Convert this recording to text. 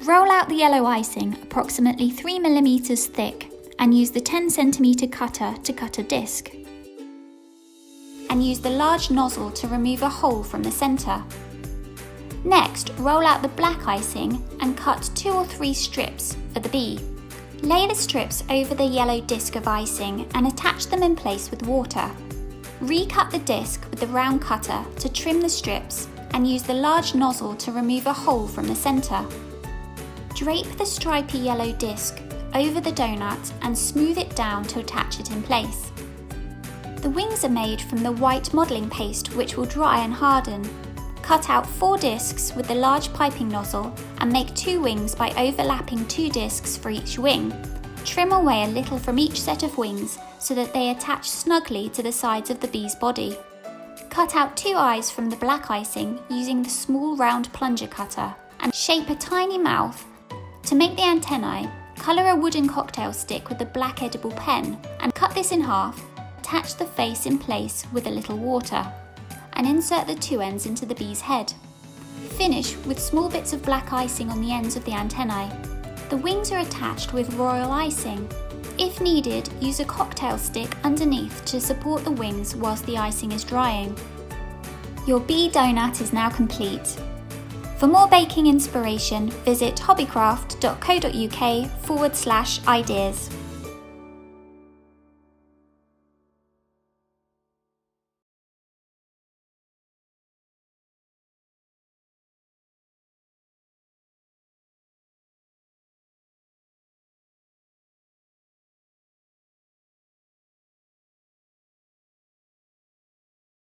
Roll out the yellow icing approximately 3mm thick and use the 10cm cutter to cut a disc. And use the large nozzle to remove a hole from the centre. Next, roll out the black icing and cut 2 or 3 strips for the bee. Lay the strips over the yellow disc of icing and attach them in place with water. Recut the disc with the round cutter to trim the strips and use the large nozzle to remove a hole from the centre. Drape the stripy yellow disc over the donut and smooth it down to attach it in place. The wings are made from the white modelling paste, which will dry and harden. Cut out 4 discs with the large piping nozzle and make 2 wings by overlapping 2 discs for each wing. Trim away a little from each set of wings so that they attach snugly to the sides of the bee's body. Cut out 2 eyes from the black icing using the small round plunger cutter and shape a tiny mouth. To make the antennae, colour a wooden cocktail stick with a black edible pen and cut this in half. Attach the face in place with a little water and insert the 2 ends into the bee's head. Finish with small bits of black icing on the ends of the antennae. The wings are attached with royal icing. If needed, use a cocktail stick underneath to support the wings whilst the icing is drying. Your bee donut is now complete. For more baking inspiration, visit hobbycraft.co.uk/ideas.